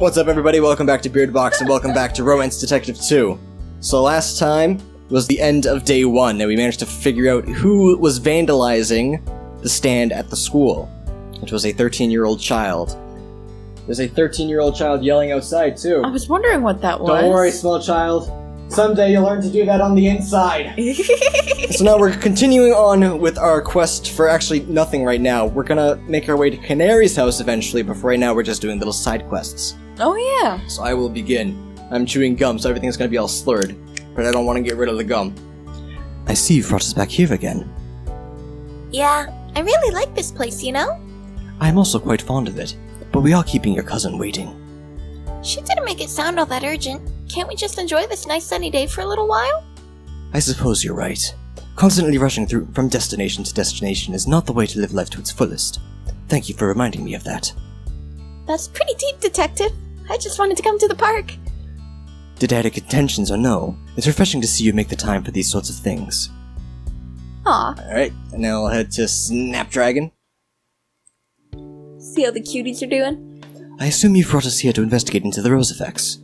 What's up, everybody? Welcome back to BeardBox and welcome back to Romance Detective 2. So last time was the end of day 1, and we managed to figure out who was vandalizing the stand at the school, which was a 13-year-old child. There's a 13-year-old child yelling outside, too. I was wondering what that was. Don't worry, small child. Someday you'll learn to do that on the inside. So now we're continuing on with our quest for actually nothing right now. We're gonna make our way to Canary's house eventually, but for right now we're just doing little side quests. Oh yeah. So I will begin. I'm chewing gum, so everything's gonna be all slurred, but I don't want to get rid of the gum. I see you've brought us back here again. Yeah, I really like this place, you know? I'm also quite fond of it, but we are keeping your cousin waiting. She didn't make it sound all that urgent. Can't we just enjoy this nice sunny day for a little while? I suppose you're right. Constantly rushing through from destination to destination is not the way to live life to its fullest. Thank you for reminding me of that. That's pretty deep, Detective. I just wanted to come to the park. Didactic intentions or no, it's refreshing to see you make the time for these sorts of things. Aw. Alright, and now I'll head to Snapdragon. See how the cuties are doing? I assume you've brought us here to investigate into the rose effects.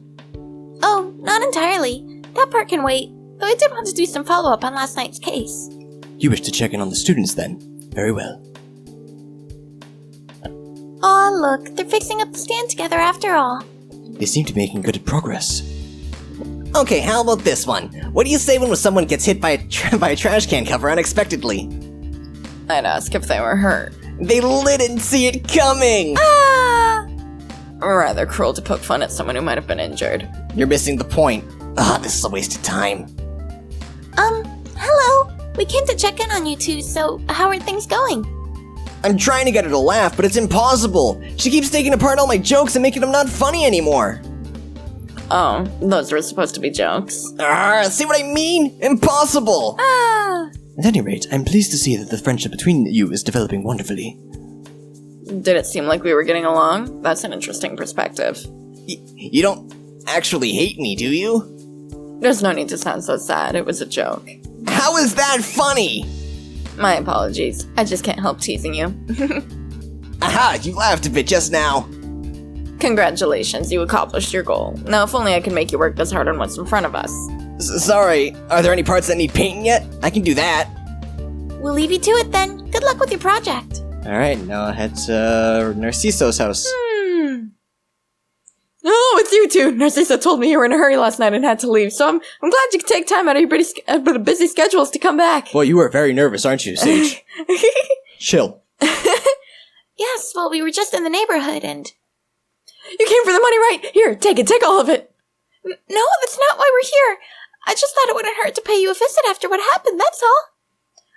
Oh, not entirely. That part can wait, though I did want to do some follow-up on last night's case. You wish to check in on the students then? Very well. Aw, look, they're fixing up the stand together after all. They seem to be making good progress. Okay, how about this one? What do you say when someone gets hit by a trash can cover unexpectedly? I'd ask if they were hurt. They didn't see it coming! Ah! Rather cruel to poke fun at someone who might have been injured. You're missing the point. This is a waste of time. Hello. We came to check in on you two, so how are things going? I'm trying to get her to laugh, but it's impossible. She keeps taking apart all my jokes and making them not funny anymore. Oh, those were supposed to be jokes. See what I mean? Impossible! Ah! At any rate, I'm pleased to see that the friendship between you is developing wonderfully. Did it seem like we were getting along? That's an interesting perspective. You don't actually hate me, do you? There's no need to sound so sad. It was a joke. How is that funny? My apologies. I just can't help teasing you. Aha, you laughed a bit just now. Congratulations, you accomplished your goal. Now, if only I could make you work this hard on what's in front of us. Sorry, are there any parts that need painting yet? I can do that. We'll leave you to it then. Good luck with your project. Alright, now I'll head to Narcisso's house. Oh, it's you two! Narcissa told me you were in a hurry last night and had to leave, so I'm glad you could take time out of your busy schedules to come back. Boy, you are very nervous, aren't you, Sage? Chill. Yes, well, we were just in the neighborhood and... You came for the money, right? Here, take all of it. No, that's not why we're here. I just thought it wouldn't hurt to pay you a visit after what happened, that's all.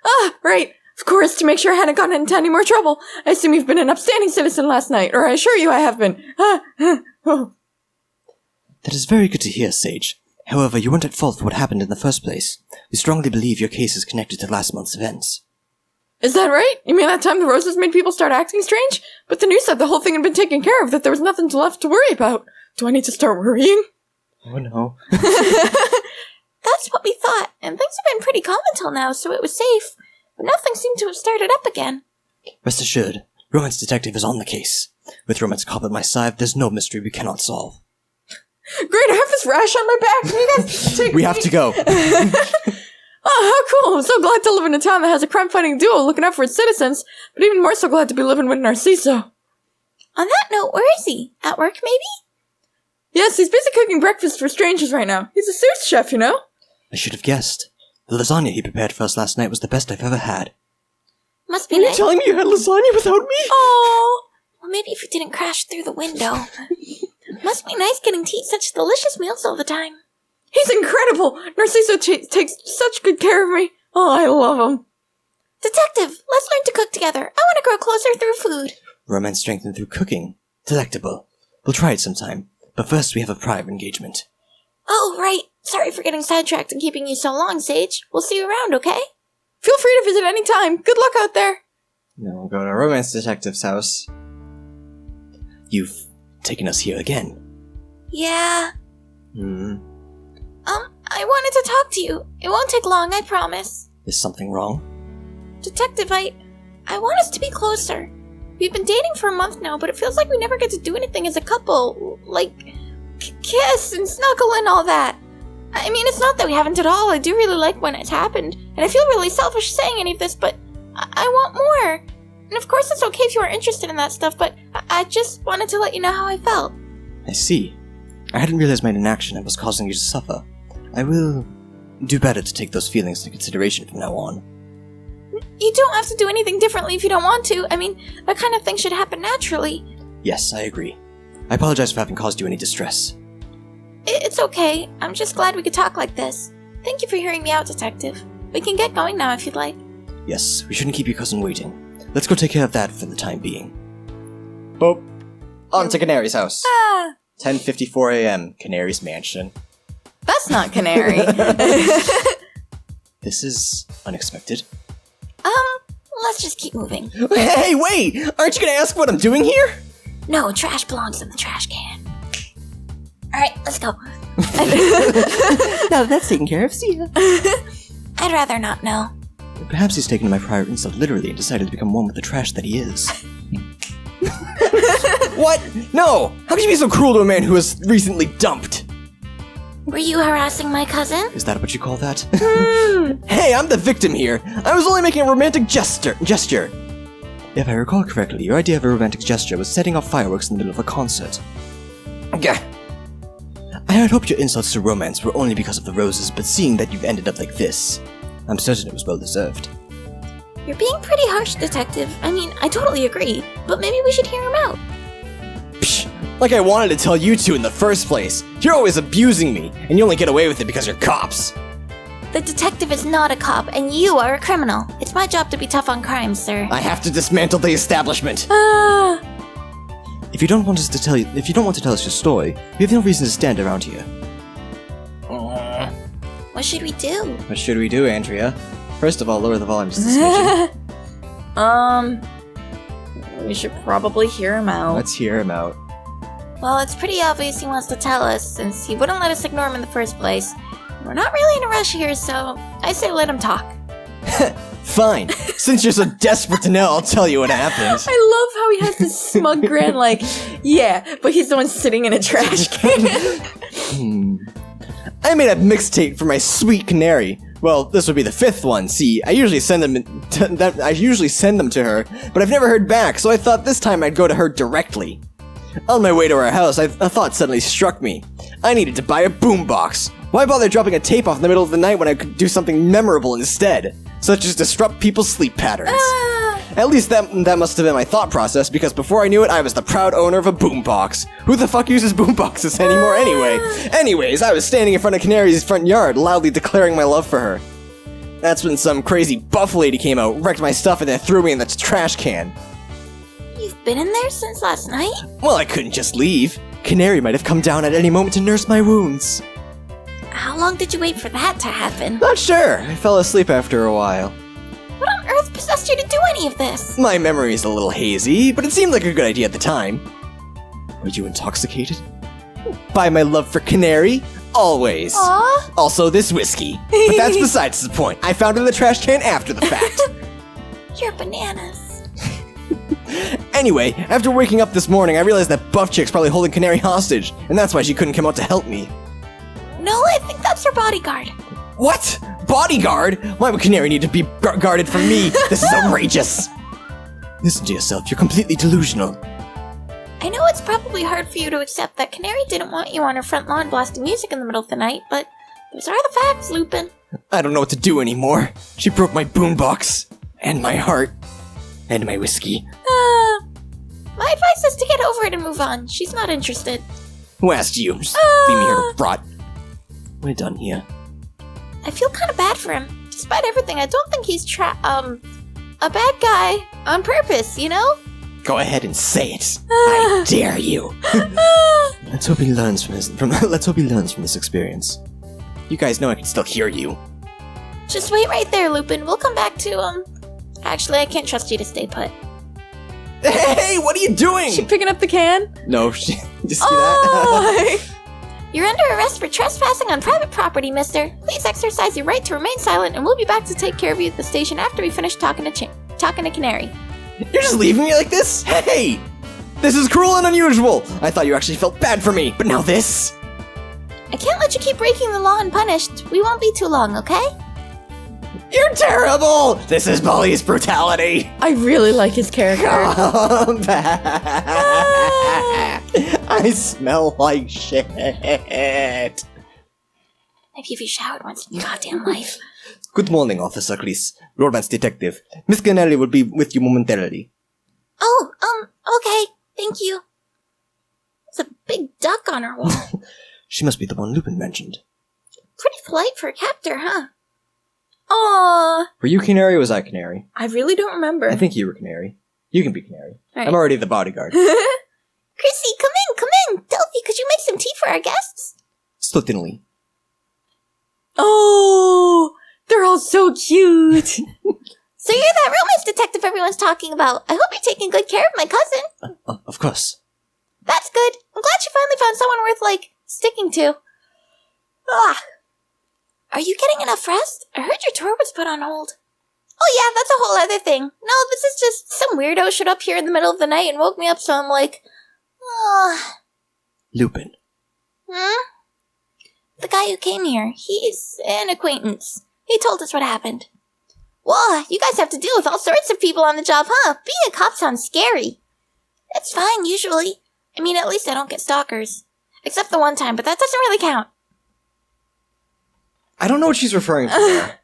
Ah, right. Of course, to make sure I hadn't gotten into any more trouble. I assume you've been an upstanding citizen last night, or I assure you I have been. Oh. That is very good to hear, Sage. However, you weren't at fault for what happened in the first place. We strongly believe your case is connected to last month's events. Is that right? You mean that time the roses made people start acting strange? But the news said the whole thing had been taken care of, that there was nothing left to worry about. Do I need to start worrying? Oh no. That's what we thought, and things have been pretty calm until now, so it was safe. But nothing seemed to have started up again. Rest assured, Romance Detective is on the case. With Romance Cop at my side, there's no mystery we cannot solve. Great, I have this rash on my back. Can you guys take We have to go. Oh, how cool. I'm so glad to live in a town that has a crime-fighting duo looking out for its citizens, but even more so glad to be living with Narciso. On that note, where is he? At work, maybe? Yes, he's busy cooking breakfast for strangers right now. He's a sous chef, you know? I should have guessed. The lasagna he prepared for us last night was the best I've ever had. Must be Are you nice. telling me you had lasagna without me? Oh, well, maybe if you didn't crash through the window. Must be nice getting to eat such delicious meals all the time. He's incredible! Narciso takes such good care of me. Oh, I love him. Detective, let's learn to cook together. I want to grow closer through food. Romance strengthened through cooking. Delectable. We'll try it sometime. But first we have a private engagement. Oh, right. Sorry for getting sidetracked and keeping you so long, Sage. We'll see you around, okay? Feel free to visit any time. Good luck out there. Now we'll go to Romance Detective's house. You've taken us here again. Yeah. I wanted to talk to you. It won't take long, I promise. Is something wrong? Detective, I want us to be closer. We've been dating for a month now, but it feels like we never get to do anything as a couple. Like, kiss and snuggle and all that. I mean, it's not that we haven't at all. I do really like when it's happened. And I feel really selfish saying any of this, but I want more. And of course it's okay if you are interested in that stuff, but I just wanted to let you know how I felt. I see. I hadn't realized my inaction was causing you to suffer. I will do better to take those feelings into consideration from now on. You don't have to do anything differently if you don't want to. I mean, that kind of thing should happen naturally. Yes, I agree. I apologize for having caused you any distress. It's okay. I'm just glad we could talk like this. Thank you for hearing me out, Detective. We can get going now if you'd like. Yes, we shouldn't keep your cousin waiting. Let's go take care of that for the time being. Boop. On to Canary's house. 10:54 a.m. Canary's mansion. That's not Canary. This is unexpected. Let's just keep moving. Hey, wait! Aren't you gonna ask what I'm doing here? No, trash belongs in the trash can. Alright, let's go. Now that's taken care of, see ya. I'd rather not know. Perhaps he's taken my prior insult literally and decided to become one with the trash that he is. What? No! How could you be so cruel to a man who was recently dumped? Were you harassing my cousin? Is that what you call that? Hey, I'm the victim here. I was only making a romantic gesture. If I recall correctly, your idea of a romantic gesture was setting off fireworks in the middle of a concert. Gah. I had hoped your insults to romance were only because of the roses, but seeing that you've ended up like this, I'm certain it was well deserved. You're being pretty harsh, Detective. I mean, I totally agree, but maybe we should hear him out. Psh, like I wanted to tell you two in the first place. You're always abusing me, and you only get away with it because you're cops. The detective is not a cop, and you are a criminal. It's my job to be tough on crime, sir. I have to dismantle the establishment. If you don't want to tell us your story, we have no reason to stand around here. What should we do? What should we do, Andrea? First of all, lower the volume just a smidgen. We should probably hear him out. Let's hear him out. Well, it's pretty obvious he wants to tell us, since he wouldn't let us ignore him in the first place. We're not really in a rush here, so I say let him talk. Fine. Since you're so desperate to know, I'll tell you what happened. I love how he has this smug grin, like, yeah, but he's the one sitting in a trash can. I made a mixtape for my sweet canary. Well, this would be the fifth one. See, I usually send them to her, but I've never heard back, so I thought this time I'd go to her directly. On my way to her house, a thought suddenly struck me. I needed to buy a boombox. Why bother dropping a tape off in the middle of the night when I could do something memorable instead? Such as disrupt people's sleep patterns. At least that must have been my thought process, because before I knew it, I was the proud owner of a boombox. Who the fuck uses boomboxes anymore anyway? Anyways, I was standing in front of Canary's front yard, loudly declaring my love for her. That's when some crazy buff lady came out, wrecked my stuff, and then threw me in the trash can. You've been in there since last night? Well, I couldn't just leave. Canary might have come down at any moment to nurse my wounds. How long did you wait for that to happen? Not sure. I fell asleep after a while. What on earth possessed you to do any of this? My memory's a little hazy, but it seemed like a good idea at the time. Were you intoxicated? By my love for Canary? Always. Aww. Also this whiskey. But that's besides the point. I found it in the trash can after the fact. You're bananas. Anyway, after waking up this morning, I realized that buff chick's probably holding Canary hostage, and that's why she couldn't come out to help me. No, I think that's her bodyguard. What? Bodyguard? Why would Canary need to be guarded from me? This is outrageous. Listen to yourself, you're completely delusional. I know it's probably hard for you to accept that Canary didn't want you on her front lawn blasting music in the middle of the night, but those are the facts, Lupin. I don't know what to do anymore. She broke my boombox. And my heart. And my whiskey. My advice is to get over it and move on. She's not interested. Who asked you? Just leave me here to rot. We're done here. I feel kind of bad for him. Despite everything, I don't think he's a bad guy on purpose, you know? Go ahead and say it. I dare you. Let's hope he learns from this experience. You guys know I can still hear you. Just wait right there, Lupin. We'll come back to, Actually, I can't trust you to stay put. Hey, what are you doing? She picking up the can? No, just see that? You're under arrest for trespassing on private property, mister. Please exercise your right to remain silent, and we'll be back to take care of you at the station after we finish talking to Canary. You're just leaving me like this? Hey! This is cruel and unusual! I thought you actually felt bad for me, but now this? I can't let you keep breaking the law unpunished. We won't be too long, okay? You're terrible! This is police brutality! I really like his character. Come back! I smell like shit. Maybe if you showered once in your goddamn life. Good morning, Officer Chris. Romance detective. Miss Canelli will be with you momentarily. Oh, okay. Thank you. There's a big duck on her wall. She must be the one Lupin mentioned. Pretty polite for a captor, huh? Aww. Were you Canary or was I Canary? I really don't remember. I think you were Canary. You can be Canary. Right. I'm already the bodyguard. Chrissy, come in. Delphi, could you make some tea for our guests? Certainly. Oh, they're all so cute. So you're that romance detective everyone's talking about. I hope you're taking good care of my cousin. Of course. That's good. I'm glad you finally found someone worth, sticking to. Ah. Are you getting enough rest? I heard your tour was put on hold. Oh yeah, that's a whole other thing. No, this is just some weirdo showed up here in the middle of the night and woke me up, so I'm like, Lupin. The guy who came here, he's an acquaintance. He told us what happened. Whoa, you guys have to deal with all sorts of people on the job, huh? Being a cop sounds scary. It's fine, usually. I mean, at least I don't get stalkers. Except the one time, but that doesn't really count. I don't know what she's referring to there.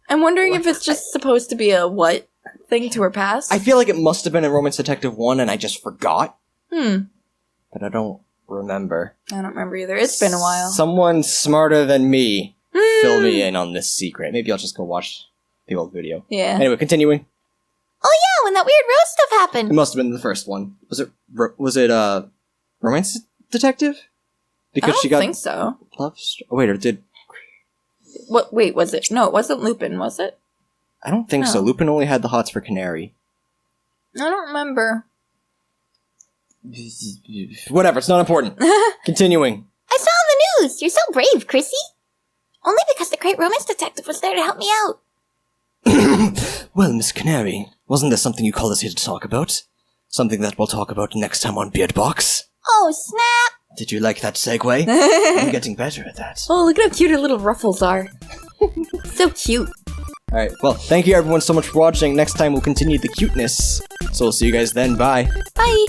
I'm wondering if it's just supposed to be a what thing to her past. I feel like it must have been in Romance Detective 1 and I just forgot. But I don't remember. I don't remember either. It's been a while. Someone smarter than me fill me in on this secret. Maybe I'll just go watch the old video. Yeah. Anyway, continuing. Oh yeah, when that weird rose stuff It happened. must have been the first one. Was it Romance Detective? I don't she got think so. love. Wait, or did What? Wait, was it? No, it wasn't Lupin, was it? I don't think so. No. Lupin only had the hots for Canary. I don't remember. Whatever, it's not important. Continuing. I saw on the news. You're so brave, Chrissy. Only because the great romance detective was there to help me out. Well, Miss Canary, wasn't there something you called us here to talk about? Something that we'll talk about next time on BeardBox? Oh, snap. Did you like that segue? I'm getting better at that. Oh, look at how cute her little ruffles are. So cute. Alright, well, thank you everyone so much for watching. Next time we'll continue the cuteness. So we'll see you guys then. Bye. Bye.